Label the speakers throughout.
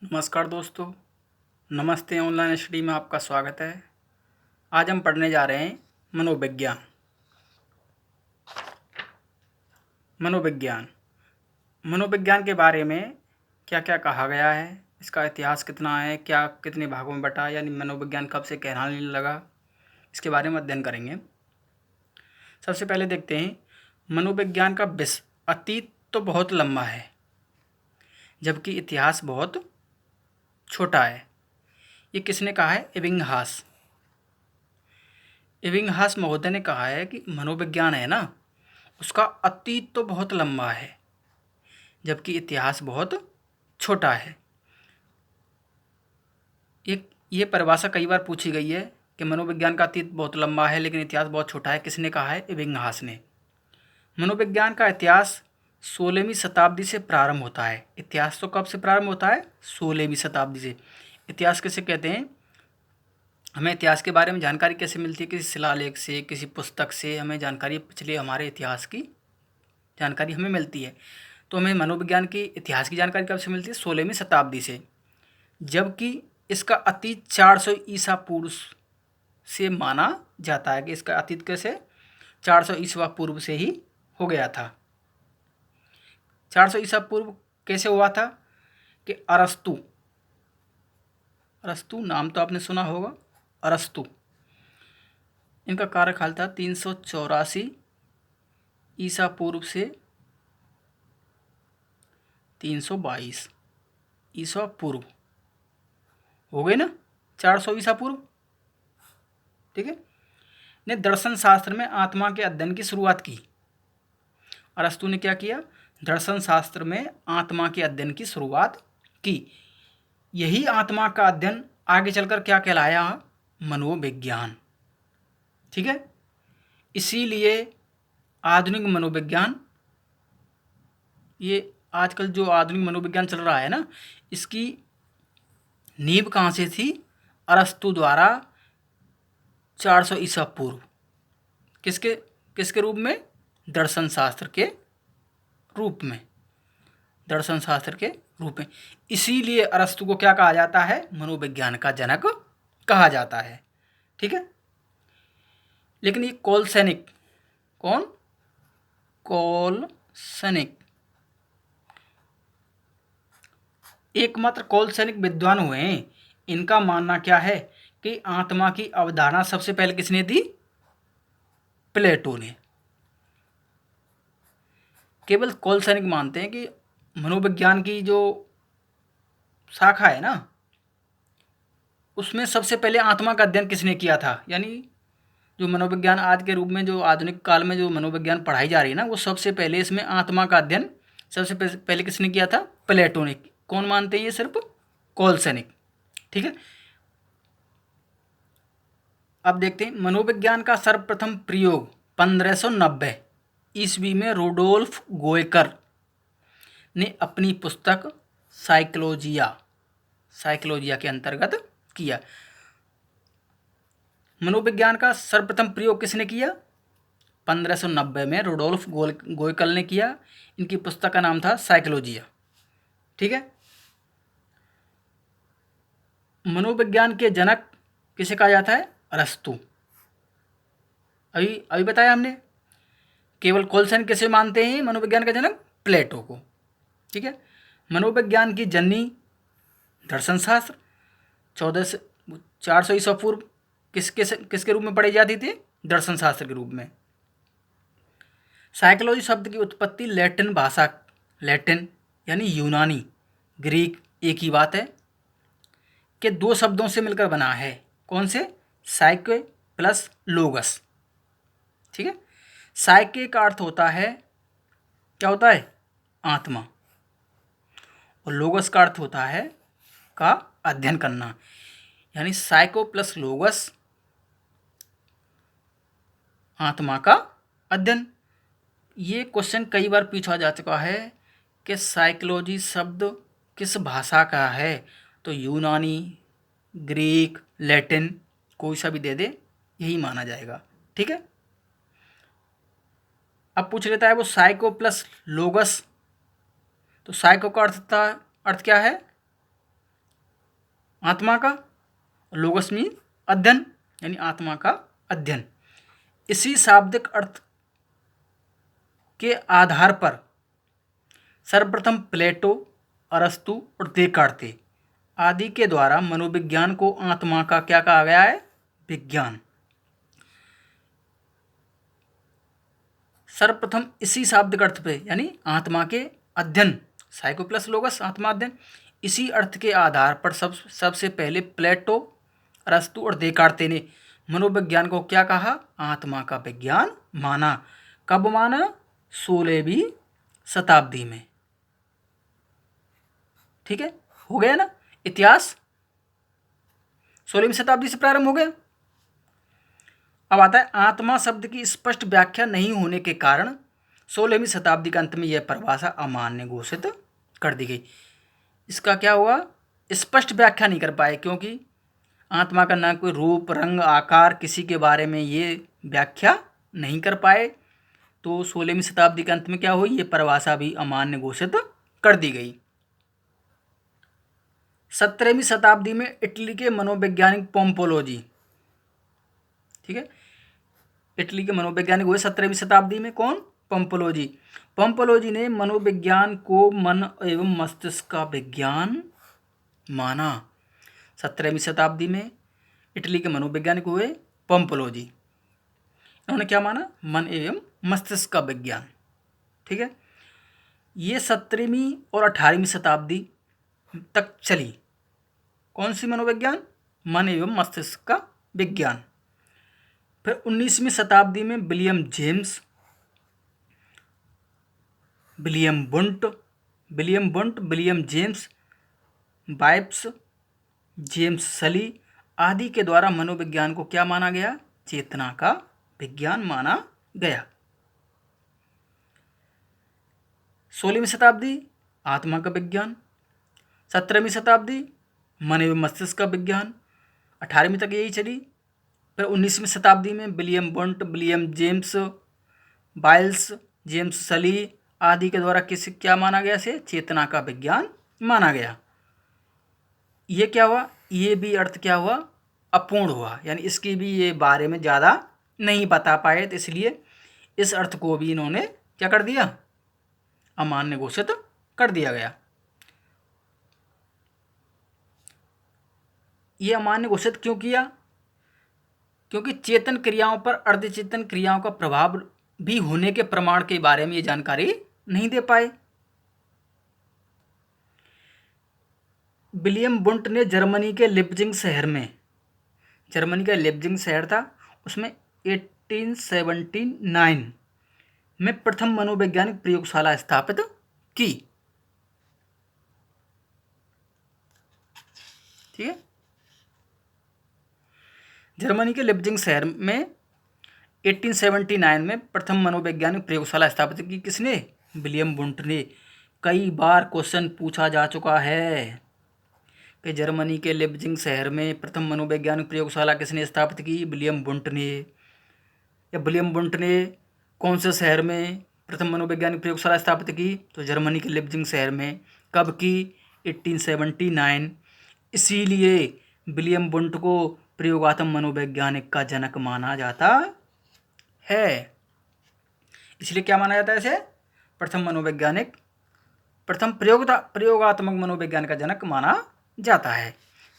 Speaker 1: नमस्कार दोस्तों। नमस्ते ऑनलाइन स्टडी में आपका स्वागत है। आज हम पढ़ने जा रहे हैं मनोविज्ञान। मनोविज्ञान मनोविज्ञान के बारे में क्या क्या कहा गया है, इसका इतिहास कितना है, क्या कितने भागों में बटा, यानी मनोविज्ञान कब से कहलाने लगा, इसके बारे में अध्ययन करेंगे। सबसे पहले देखते हैं मनोविज्ञान का अतीत तो बहुत लंबा है, जबकि इतिहास बहुत छोटा है। ये किसने कहा है? एबिंगहास। एबिंगहास महोदय ने कहा है कि मनोविज्ञान है ना, उसका अतीत तो बहुत लंबा है, जबकि इतिहास बहुत छोटा है। ये परिभाषा कई बार पूछी गई है कि मनोविज्ञान का अतीत बहुत लंबा है लेकिन इतिहास बहुत छोटा है। किसने कहा है? एबिंगहास ने। मनोविज्ञान का इतिहास 16वीं शताब्दी से प्रारंभ होता है। इतिहास तो कब से प्रारंभ होता है? 16वीं शताब्दी से। इतिहास किसे कहते हैं? हमें इतिहास के बारे में जानकारी कैसे मिलती है? किसी शिलालेख से, किसी पुस्तक से हमें जानकारी, पिछले हमारे इतिहास की जानकारी हमें मिलती है। तो हमें मनोविज्ञान की इतिहास की जानकारी कब से मिलती है? 16वीं शताब्दी से, जबकि इसका अतीत 400 ईसा पूर्व से माना जाता है कि इसका अतीत कैसे 400 ईसा पूर्व से ही हो गया था। 400 ईसा पूर्व कैसे हुआ था कि अरस्तु नाम तो आपने सुना होगा। अरस्तु, इनका कार्यकाल था 384 ईसा पूर्व से 322 ईसा पूर्व। हो गए ना 400 ईसा पूर्व। ठीक है। ने दर्शन शास्त्र में आत्मा के अध्ययन की शुरुआत की। अरस्तु ने क्या किया? दर्शन शास्त्र में आत्मा के अध्ययन की शुरुआत की। यही आत्मा का अध्ययन आगे चलकर क्या कहलाया? मनोविज्ञान। ठीक है। इसीलिए आधुनिक मनोविज्ञान, ये आजकल जो आधुनिक मनोविज्ञान चल रहा है ना, इसकी नींव कहाँ से थी? अरस्तु द्वारा 400 ईसा पूर्व। किसके किसके रूप में? दर्शन शास्त्र के रूप में। दर्शन शास्त्र के रूप में। इसीलिए अरस्तु को क्या कहा जाता है? मनोविज्ञान का जनक कहा जाता है। ठीक है। लेकिन ये कोलसैनिक, कौन? कोलसैनिक एकमात्र कोलसैनिक विद्वान हुए हैं। इनका मानना क्या है कि आत्मा की अवधारणा सबसे पहले किसने दी? प्लेटो ने। केवल कोलसैनिक मानते हैं कि मनोविज्ञान की जो शाखा है ना, उसमें सबसे पहले आत्मा का अध्ययन किसने किया था। यानी जो मनोविज्ञान आज के रूप में, जो आधुनिक काल में जो मनोविज्ञान पढ़ाई जा रही है ना, वो सबसे पहले इसमें आत्मा का अध्ययन सबसे पहले किसने किया था? प्लेटो ने। कौन मानते हैं ये? सिर्फ कोलसैनिक। ठीक है। अब देखते हैं मनोविज्ञान का सर्वप्रथम प्रयोग 1590 ईस्वी में रुडोल्फ गोएकर ने अपनी पुस्तक साइकोलॉजिया के अंतर्गत किया। मनोविज्ञान का सर्वप्रथम प्रयोग किसने किया? 1590 में रुडोल्फ गोएकल ने किया। इनकी पुस्तक का नाम था साइकोलॉजिया। ठीक है। मनोविज्ञान के जनक किसे कहा जाता है? अरस्तु। अभी अभी बताया हमने। केवल कोलसन किसे मानते हैं मनोविज्ञान का जनक? प्लेटो को। ठीक है। मनोविज्ञान की जननी दर्शन शास्त्र 400 ईसा पूर्व किसके रूप में पढ़ी जाती थी? दर्शन शास्त्र के रूप में। साइकोलॉजी शब्द की उत्पत्ति लैटिन भाषा, लैटिन यानी यूनानी, ग्रीक एक ही बात है, के दो शब्दों से मिलकर बना है। कौन से? साइके प्लस लोगस। ठीक है। साइके का अर्थ होता है, क्या होता है? आत्मा। और लोगस का अर्थ होता है का अध्ययन करना। यानी साइको प्लस लोगस, आत्मा का अध्ययन। ये क्वेश्चन कई बार पूछा जा चुका है कि साइकोलॉजी शब्द किस भाषा का है, तो यूनानी, ग्रीक, लैटिन कोई सा भी दे दे, यही माना जाएगा। ठीक है। अब पूछ लेता है वो साइको प्लस लोगस, तो साइको का अर्थ क्या है? आत्मा का, लोगस मीन अध्ययन, यानी आत्मा का अध्ययन। इसी शाब्दिक अर्थ के आधार पर सर्वप्रथम प्लेटो, अरस्तु और देकार्ते आदि के द्वारा मनोविज्ञान को आत्मा का क्या कहा गया है? विज्ञान। सर्वप्रथम इसी शाब्दिक अर्थ पे, यानी आत्मा के अध्ययन, साइको प्लस लोगस, आत्मा अध्ययन, इसी अर्थ के आधार पर सबसे पहले प्लेटो, अरस्तु और देकार्ते ने मनोविज्ञान को क्या कहा? आत्मा का विज्ञान माना। कब माना? 16वीं शताब्दी में। ठीक है, हो गया ना इतिहास, 16वीं शताब्दी से प्रारंभ हो गया। अब आता है आत्मा शब्द की स्पष्ट व्याख्या नहीं होने के कारण 16वीं शताब्दी के अंत में यह परिभाषा अमान्य घोषित कर दी गई। इसका क्या हुआ? स्पष्ट व्याख्या नहीं कर पाए, क्योंकि आत्मा का ना कोई रूप, रंग, आकार, किसी के बारे में ये व्याख्या नहीं कर पाए, तो 16वीं शताब्दी के अंत में क्या हुई? ये परिभाषा भी अमान्य घोषित कर दी गई। 17वीं शताब्दी में इटली के मनोवैज्ञानिक पोम्पोलोजी, ठीक है, इटली के मनोवैज्ञानिक हुए 17वीं शताब्दी में। कौन? पोम्पोलोजी। पोम्पोलोजी ने मनोविज्ञान को मन एवं मस्तिष्क का विज्ञान माना। 17वीं शताब्दी में इटली के मनोवैज्ञानिक हुए पोम्पोलोजी। उन्होंने क्या माना? मन एवं मस्तिष्क का विज्ञान। ठीक है, ये 17वीं और 18वीं शताब्दी तक चली। कौन सी मनोविज्ञान? मन एवं मस्तिष्क का विज्ञान। फिर 19वीं शताब्दी में विलियम जेम्स, विलियम बुंट, विलियम जेम्स, बाइप्स, जेम्स सली आदि के द्वारा मनोविज्ञान को क्या माना गया? चेतना का विज्ञान माना गया। 16वीं शताब्दी आत्मा का विज्ञान, 17वीं शताब्दी मन एवं मस्तिष्क का विज्ञान, 18वीं तक यही चली। फिर 19वीं शताब्दी में विलियम बुंट, विलियम जेम्स, बाइल्स, जेम्स सली आदि के द्वारा क्या माना गया? से चेतना का विज्ञान माना गया। ये क्या हुआ? ये भी अर्थ क्या हुआ? अपूर्ण हुआ, यानी इसकी भी ये बारे में ज़्यादा नहीं बता पाए, तो इसलिए इस अर्थ को भी इन्होंने क्या कर दिया? अमान्य घोषित कर दिया गया। ये अमान्य घोषित क्यों किया? क्योंकि चेतन क्रियाओं पर अर्धचेतन क्रियाओं का प्रभाव भी होने के प्रमाण के बारे में ये जानकारी नहीं दे पाए। विलियम बुंट ने जर्मनी के लिप्जिंग शहर में, जर्मनी का लिप्जिंग शहर था, उसमें 1879 में प्रथम मनोवैज्ञानिक प्रयोगशाला स्थापित की। ठीक है, जर्मनी के लिप्जिंग शहर में 1879 में प्रथम मनोवैज्ञानिक प्रयोगशाला स्थापित की। किसने? विलियम बुंट ने। कई बार क्वेश्चन पूछा जा चुका है कि जर्मनी के लिप्जिंग शहर में प्रथम मनोवैज्ञानिक प्रयोगशाला किसने स्थापित की? विलियम बुंट ने। या विलियम बुंट ने कौन से शहर में प्रथम मनोवैज्ञानिक प्रयोगशाला स्थापित की? तो जर्मनी के लिप्जिंग शहर में। कब की? 1879। इसीलिए विलियम बुंट को प्रयोगात्मक मनोवैज्ञानिक का जनक माना जाता है। इसलिए क्या माना जाता है इसे? प्रथम प्रयोगात्मक मनोविज्ञान का जनक माना जाता है।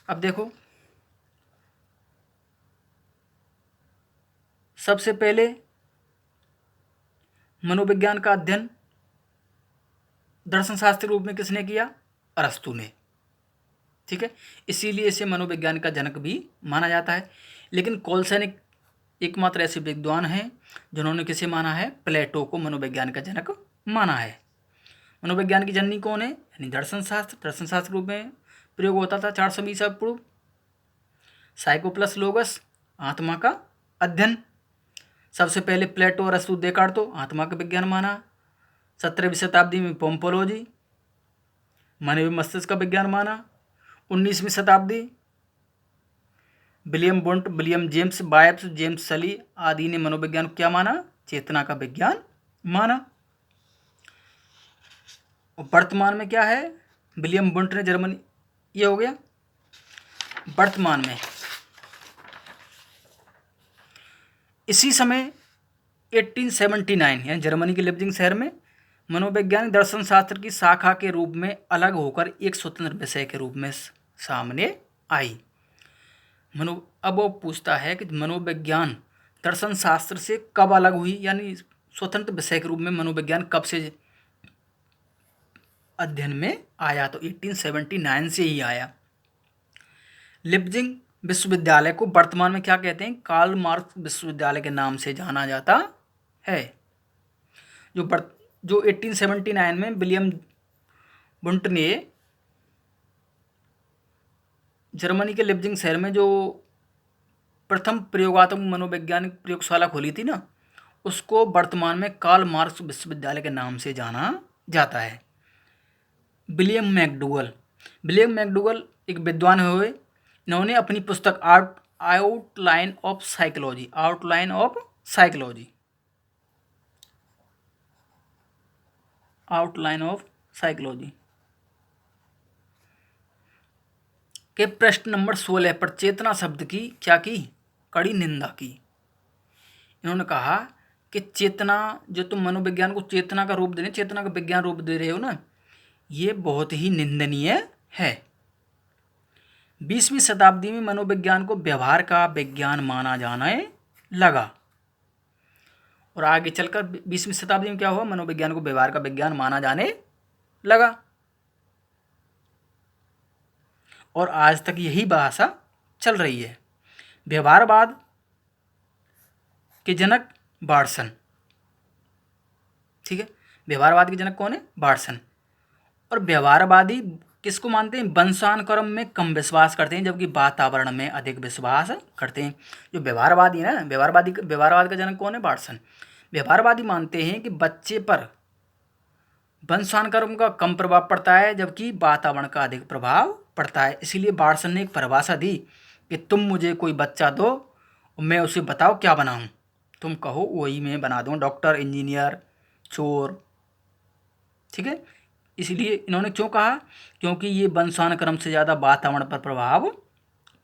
Speaker 1: अब देखो, सबसे पहले मनोविज्ञान का अध्ययन दर्शन शास्त्र रूप में किसने किया? अरस्तु ने। ठीक है, इसीलिए इसे मनोविज्ञान का जनक भी माना जाता है। लेकिन कोलसैनिक एकमात्र ऐसे विद्वान हैं जिन्होंने किसे माना है? प्लेटो को मनोविज्ञान का जनक माना है। मनोविज्ञान की जननी कौन है? यानी दर्शन शास्त्र रूप में प्रयोग होता था 400 ईसा पूर्व। साइको प्लस लोगस, आत्मा का अध्ययन। सबसे पहले प्लेटो, अरस्तु, देकार्तो आत्मा का विज्ञान माना। 17वीं शताब्दी में पोम्पोलोजी मन एवं मस्तिष्क का विज्ञान माना। 19वीं शताब्दी विलियम बुंट, विलियम जेम्स, बायप्स, जेम्स सली आदि ने मनोविज्ञान को क्या माना? चेतना का विज्ञान माना। और वर्तमान में क्या है? विलियम बुंट ने जर्मनी, ये हो गया। वर्तमान में। इसी समय 1879 यानी जर्मनी के लिप्जिंग शहर में मनोवैज्ञानिक दर्शन शास्त्र की शाखा के रूप में अलग होकर एक स्वतंत्र विषय के रूप में सामने आई। अब वो पूछता है कि मनोविज्ञान दर्शन शास्त्र से कब अलग हुई, यानी स्वतंत्र विषय के रूप में मनोविज्ञान कब से अध्ययन में आया? तो 1879 से ही आया। लिप्जिंग विश्वविद्यालय को वर्तमान में क्या कहते हैं? कार्ल मार्क्स विश्वविद्यालय के नाम से जाना जाता है। जो 1879 में विलियम बुंट ने जर्मनी के लिप्जिंग शहर में जो प्रथम प्रयोगात्मक मनोवैज्ञानिक प्रयोगशाला खोली थी ना, उसको वर्तमान में कार्ल मार्क्स विश्वविद्यालय के नाम से जाना जाता है। विलियम मैकडूगल एक विद्वान हुए। इन्होंने अपनी पुस्तक आउटलाइन ऑफ साइकोलॉजी के प्रश्न नंबर 16 पर चेतना शब्द की क्या की? कड़ी निंदा की। इन्होंने कहा कि चेतना, जो तुम मनोविज्ञान को चेतना का रूप चेतना का विज्ञान रूप दे रहे हो ना, ये बहुत ही निंदनीय है। 20वीं शताब्दी में मनोविज्ञान को व्यवहार का विज्ञान माना जाने लगा। और आगे चलकर 20वीं शताब्दी में क्या हुआ? मनोविज्ञान को व्यवहार का विज्ञान माना जाने लगा। और आज तक यही भाषा चल रही है। व्यवहारवाद के जनक बार्सन, ठीक है, व्यवहारवाद के जनक कौन है? बार्सन। और व्यवहारवादी किसको मानते हैं? वंशानुक्रम में कम विश्वास करते हैं, जबकि वातावरण में अधिक विश्वास करते हैं। जो व्यवहारवादी है ना, व्यवहारवाद का जनक कौन है? बार्सन। व्यवहारवादी मानते हैं कि बच्चे पर वंशानुक्रम का कम प्रभाव पड़ता है, जबकि वातावरण का अधिक प्रभाव पड़ता है। इसीलिए बार्सन ने एक परिभाषा दी कि तुम मुझे कोई बच्चा दो और मैं उसे बताओ क्या बनाऊं, तुम कहो वही मैं बना दूं, डॉक्टर, इंजीनियर, चोर, ठीक है। इसलिए इन्होंने क्यों कहा? क्योंकि ये वंशानुक्रम से ज़्यादा वातावरण पर प्रभाव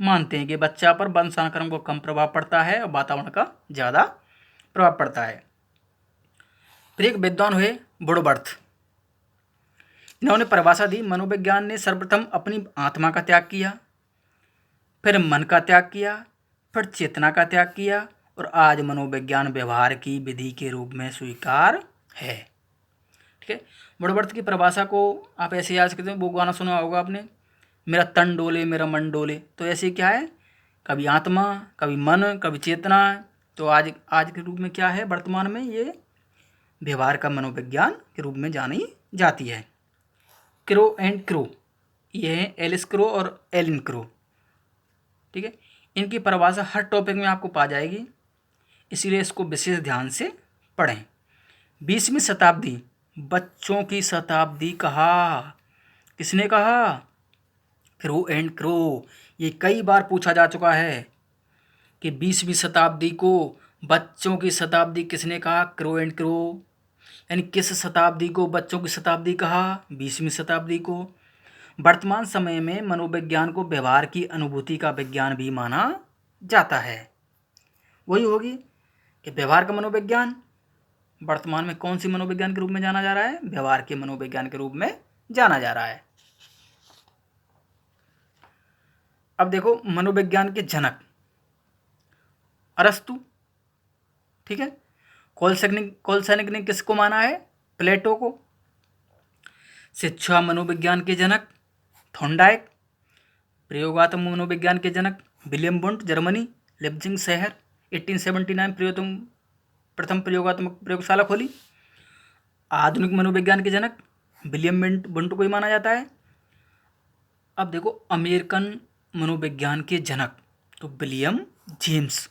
Speaker 1: मानते हैं कि बच्चा पर वंशानुक्रम को कम प्रभाव पड़ता है और वातावरण का ज़्यादा प्रभाव पड़ता है। फिर एक विद्वान हुए वुडवर्थ। इन्होंने परिभाषा दी, मनोविज्ञान ने सर्वप्रथम अपनी आत्मा का त्याग किया, फिर मन का त्याग किया, फिर चेतना का त्याग किया, और आज मनोविज्ञान व्यवहार की विधि के रूप में स्वीकार है। ठीक है। वुडवर्थ की परिभाषा को आप ऐसे याद करते हैं, वो गाना सुना होगा आपने, मेरा तन डोले मेरा मन डोले। तो ऐसे क्या है? कभी आत्मा, कभी मन, कभी चेतना। तो आज के रूप में क्या है? वर्तमान में ये व्यवहार का मनोविज्ञान के रूप में जानी जाती है। क्रो एंड क्रो, ये हैं एलिस क्रो और एलिन क्रो। ठीक है। इनकी परिभाषा हर टॉपिक में आपको पा जाएगी, इसीलिए इसको विशेष ध्यान से पढ़ें। 20वीं शताब्दी बच्चों की शताब्दी कहा। किसने कहा? Crow and crow. ये कई बार पूछा जा चुका है कि 20वीं शताब्दी को बच्चों की शताब्दी किसने कहा? Crow and crow. यानी किस शताब्दी को बच्चों की शताब्दी कहा? 20वीं शताब्दी को। वर्तमान समय में मनोविज्ञान को व्यवहार की अनुभूति का विज्ञान भी माना जाता है। वही होगी कि व्यवहार का मनोविज्ञान वर्तमान में कौन सी मनोविज्ञान के रूप में जाना जा रहा है? व्यवहार के मनोविज्ञान के रूप में जाना जा रहा है। अब देखो, मनोविज्ञान के जनक अरस्तु, ठीक है। कोलसैनिक ने किसको माना है? प्लेटो को। शिक्षा मनोविज्ञान के जनक थॉर्नडाइक। प्रयोगात्मक मनोविज्ञान के जनक विलियम बुंट, जर्मनी, लिप्जिंग शहर, 1879 प्रथम प्रयोगात्मक प्रयोगशाला खोली। आधुनिक मनोविज्ञान के जनक विलियम बुंट को ही माना जाता है। अब देखो, अमेरिकन मनोविज्ञान के जनक तो विलियम जेम्स।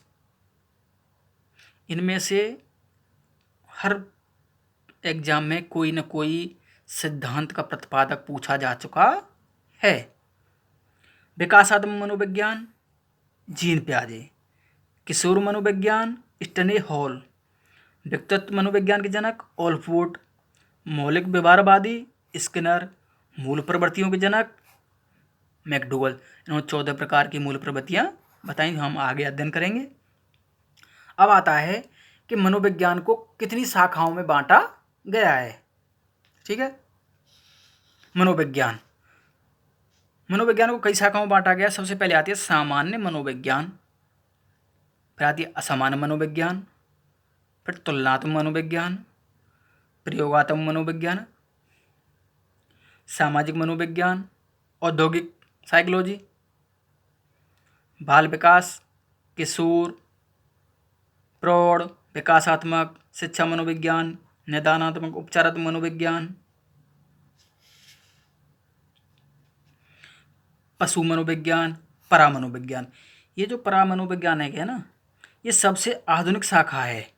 Speaker 1: इनमें से हर एग्जाम में कोई न कोई सिद्धांत का प्रतिपादक पूछा जा चुका है। विकासात्मक मनोविज्ञान जीन पियाजे। किशोर मनोविज्ञान स्टने हॉल। व्यक्तित्व मनोविज्ञान के जनक ओलफोर्ड। मौलिक व्यवहारवादी स्किनर। मूल प्रवृत्तियों के जनक मैकडूगल। इन्होंने 14 प्रकार की मूल प्रवृत्तियां बताई, हम आगे अध्ययन करेंगे। अब आता है कि मनोविज्ञान को कितनी शाखाओं में बांटा गया है। ठीक है, मनोविज्ञान को कई शाखाओं में बांटा गया। सबसे पहले आती है सामान्य मनोविज्ञान, फिर आती है असामान्य मनोविज्ञान, फिर तुलनात्मक मनोविज्ञान, प्रयोगात्मक मनोविज्ञान, सामाजिक मनोविज्ञान, औद्योगिक साइकोलॉजी, बाल विकास, किशोर, प्रौढ़, विकासात्मक, शिक्षा मनोविज्ञान, निदानात्मक, उपचारात्मक मनोविज्ञान, पशु मनोविज्ञान, परामनोविज्ञान। ये जो परामनोविज्ञान है क्या ना, ये सबसे आधुनिक शाखा है।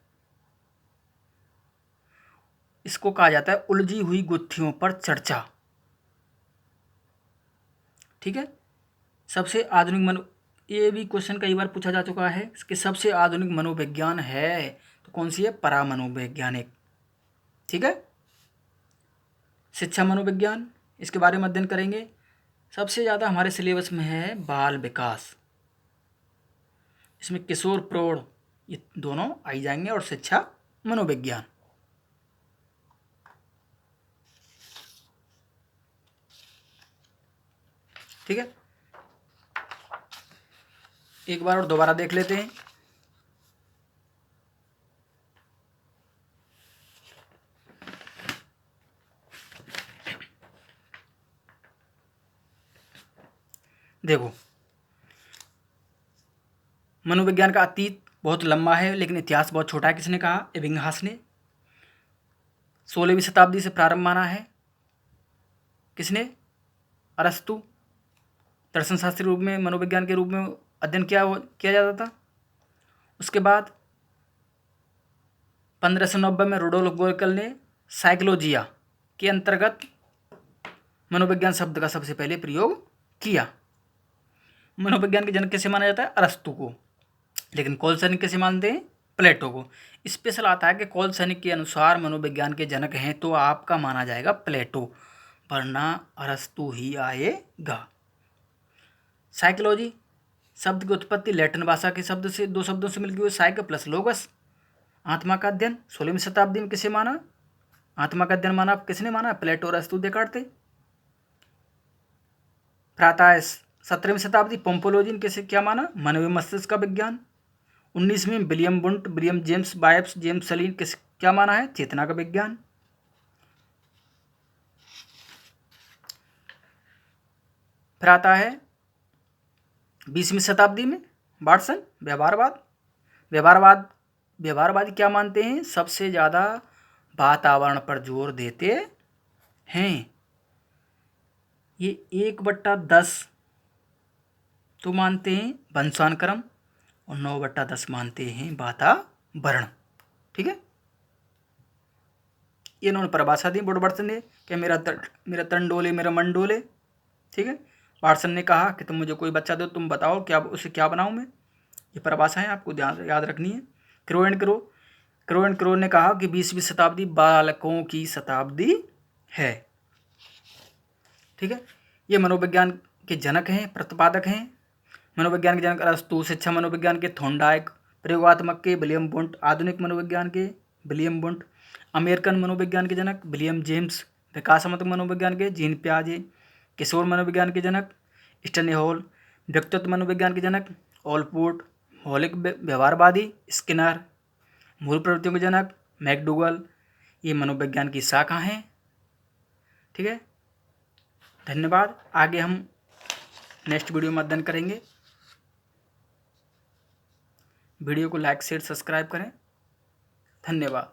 Speaker 1: इसको कहा जाता है उलझी हुई गुत्थियों पर चर्चा। ठीक है, सबसे आधुनिक ये भी क्वेश्चन कई बार पूछा जा चुका है कि सबसे आधुनिक मनोविज्ञान है तो कौन सी है? परामनोवैज्ञानिक। ठीक है, शिक्षा मनोविज्ञान, इसके बारे में अध्ययन करेंगे। सबसे ज़्यादा हमारे सिलेबस में है बाल विकास, इसमें किशोर प्रौढ़ ये दोनों आई जाएंगे, और शिक्षा मनोविज्ञान। ठीक है, एक बार और दोबारा देख लेते हैं। देखो, मनोविज्ञान का अतीत बहुत लंबा है लेकिन इतिहास बहुत छोटा है। किसने कहा? एबिंगहास ने। 16वीं शताब्दी से प्रारंभ माना है। किसने? अरस्तु। दर्शन शास्त्री रूप में, मनोविज्ञान के रूप में अध्ययन किया जाता था। उसके बाद 1590 में रुडोल्फ गोयकल ने साइकोलॉजिया के अंतर्गत मनोविज्ञान शब्द का सबसे पहले प्रयोग किया। मनोविज्ञान के जनक कैसे माना जाता है? अरस्तु को। लेकिन कोलसैनिक कैसे मानते हैं? प्लेटो को। स्पेशल आता है कि कोलसैनिक के अनुसार मनोविज्ञान के जनक हैं तो आपका माना जाएगा प्लेटो, वरना अरस्तु ही आएगा। साइकोलॉजी शब्द की उत्पत्ति लैटिन भाषा के शब्द से, दो शब्दों से मिलकर हुई, साइक प्लस लोगस। आत्मा का अध्ययन 16वीं शताब्दी में किसे माना? आत्मा का अध्ययन माना किसने माना? प्लेटो और अरस्तु देकार्ते। प्रातः 17वीं शताब्दी पोम्पोलोजी ने किसे क्या माना? मानवीय मस्तिष्क का विज्ञान। 19वीं विलियम बुंट, विलियम जेम्स बायप्स, जेम्स सलीन किस क्या माना है? चेतना का विज्ञान। फिर आता है 20वीं शताब्दी में वाटसन, व्यवहारवादी क्या मानते हैं? सबसे ज़्यादा वातावरण पर जोर देते हैं। ये 1/10 तो मानते हैं वंशानुक्रम और 9/10 मानते हैं वातावरण। ठीक है, ये इन्होंने परिभाषा दी वुडवर्सन ने कि मेरा तन डोले मेरा मन डोले। ठीक है, वाटसन ने कहा कि तुम मुझे कोई बच्चा दो, तुम बताओ क्या उसे क्या बनाऊं मैं। ये परिभाषा है, आपको ध्यान याद रखनी है। क्रो एंड क्रो ने कहा कि 20वीं शताब्दी बालकों की शताब्दी है। ठीक है, ये मनोविज्ञान के जनक हैं, प्रतिपादक हैं। मनोविज्ञान के जनक अरस्तु, शिक्षा मनोविज्ञान के थॉर्नडाइक, प्रयोगात्मक के विलियम बुंट, आधुनिक मनोविज्ञान के विलियम बुंट, अमेरिकन मनोविज्ञान के जनक विलियम जेम्स, विकासात्मक मनोविज्ञान के जीन पियाजे, किशोर मनोविज्ञान के जनक स्टैनली हॉल, व्यक्तित्व मनोविज्ञान के जनक ऑलपोर्ट, मौलिक व्यवहारवादी स्किनर, मूल प्रवृत्तियों के जनक मैकडूगल। ये मनोविज्ञान की शाखा हैं। ठीक है, धन्यवाद। आगे हम नेक्स्ट वीडियो में अध्ययन करेंगे। वीडियो को लाइक शेयर सब्सक्राइब करें। धन्यवाद।